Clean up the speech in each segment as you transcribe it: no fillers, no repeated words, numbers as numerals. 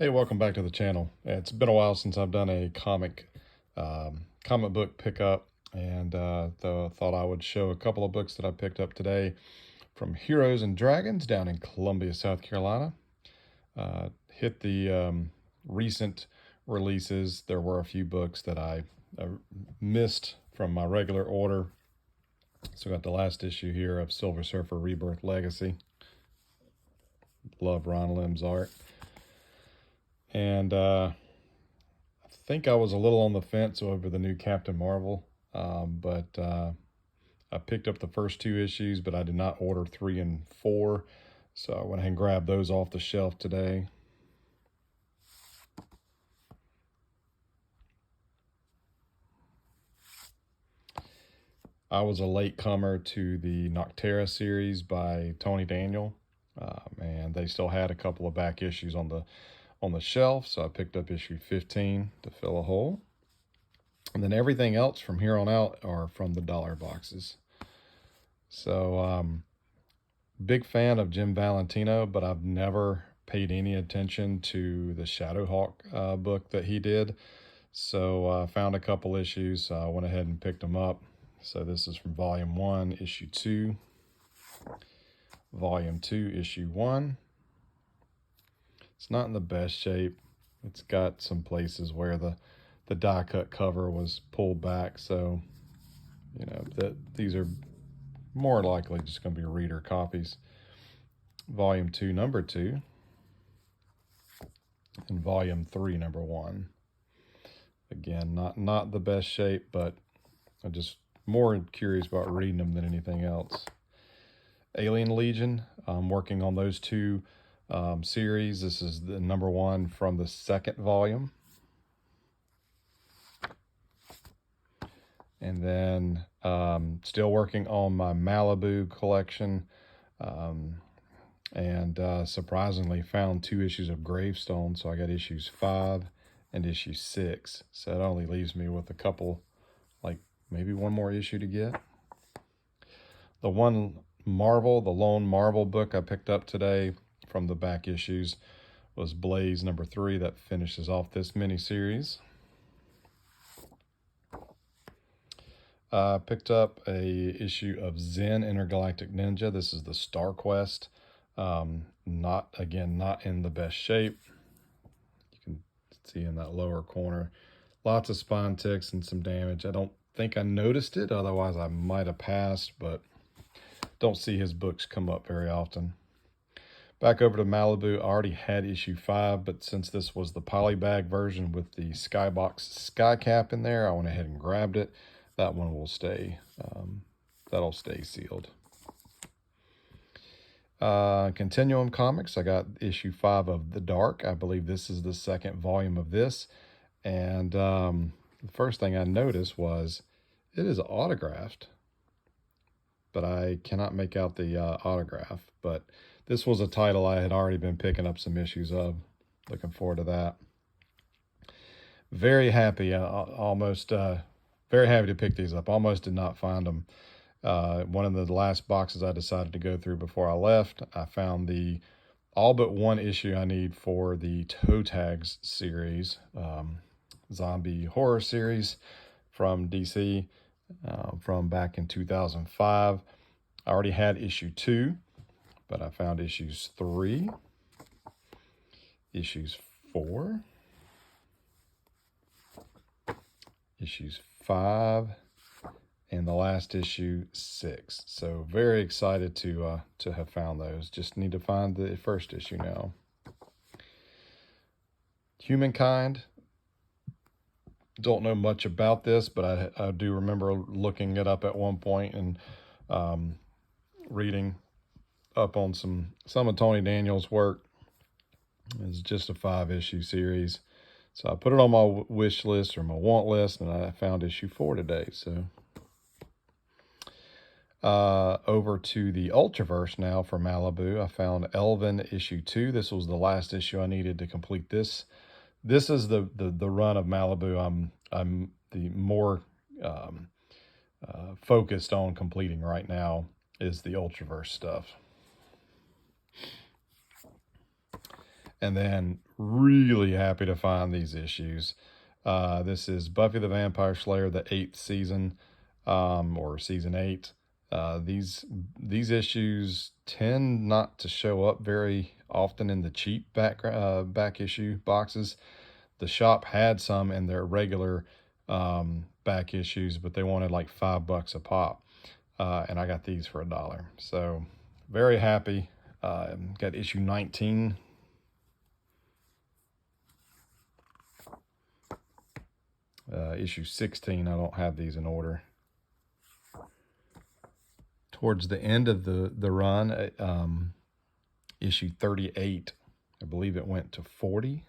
Hey, welcome back to the channel. It's been a while since I've done a comic book pickup, and thought I would show a couple of books that I picked up today from Heroes and Dragons down in Columbia, South Carolina. Hit the recent releases. There were a few books that I missed from my regular order. So I got the last issue here of Silver Surfer Rebirth Legacy. Love Ron Lim's art. And I think I was a little on the fence over the new Captain Marvel, but I picked up the first two issues, but I did not order 3 and 4, so I went ahead and grabbed those off the shelf today. I was a latecomer to the Noctera series by Tony Daniel, and they still had a couple of back issues on the shelf, so I picked up issue 15 to fill a hole. And then everything else from here on out are from the dollar boxes. So, big fan of Jim Valentino, but I've never paid any attention to the Shadowhawk book that he did. So I found a couple issues, so I went ahead and picked them up. So this is from Volume 1, Issue 2. Volume 2, Issue 1. It's not in the best shape. It's got some places where the die cut cover was pulled back, so you know that these are more likely just going to be reader copies. Volume 2, Number 2, and Volume 3, Number 1. Again, not the best shape, but I'm just more curious about reading them than anything else. Alien Legion, I'm working on those two series. This is the number 1 from the second volume. And then still working on my Malibu collection, and surprisingly found 2 issues of Gravestone, so I got issues 5 and issue 6. So it only leaves me with a couple, like maybe one more issue to get. The one Marvel, the lone Marvel book I picked up today from the back issues was Blaze number 3. That finishes off this mini-series. Picked up a issue of Zen Intergalactic Ninja. This is the Star Quest. Not in the best shape. You can see in that lower corner, lots of spine ticks and some damage. I don't think I noticed it, otherwise I might have passed, but don't see his books come up very often. Back over to Malibu, I already had issue 5, but since this was the polybag version with the Skybox Sky Cap in there, I went ahead and grabbed it. That one will stay, that'll stay sealed. Continuum Comics, I got issue 5 of The Dark. I believe this is the second volume of this. And the first thing I noticed was it is autographed, but I cannot make out the autograph. But this was a title I had already been picking up some issues of. Looking forward to that. Very happy, very happy to pick these up. Almost did not find them. One of the last boxes I decided to go through before I left, I found the all but one issue I need for the Toe Tags series, zombie horror series from DC, from back in 2005. I already had issue 2, but I found issues 3, issues 4, issues 5, and the last issue 6. So very excited to have found those. Just need to find the first issue now. Humankind. Don't know much about this, but I do remember looking it up at one point and reading up on some of Tony Daniel's work. It's just a 5-issue series. So I put it on my wish list or my want list, and I found issue 4 today. So over to the Ultraverse now for Malibu. I found Elven issue 2. This was the last issue I needed to complete this. This is the run of Malibu I'm the more focused on completing right now is the Ultraverse stuff. And then really happy to find these issues. This is Buffy the Vampire Slayer, the 8th season, or season 8. These issues tend not to show up very often in the cheap back issue boxes. The shop had some in their regular back issues, but they wanted like $5 a pop, and I got these for $1. So very happy. Got issue 19. Issue 16, I don't have these in order. Towards the end of the run, issue 38, I believe it went to 40.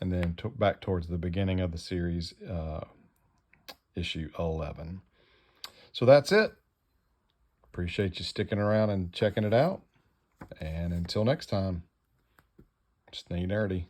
And then back towards the beginning of the series, issue 11. So that's it. Appreciate you sticking around and checking it out. And until next time, stay nerdy.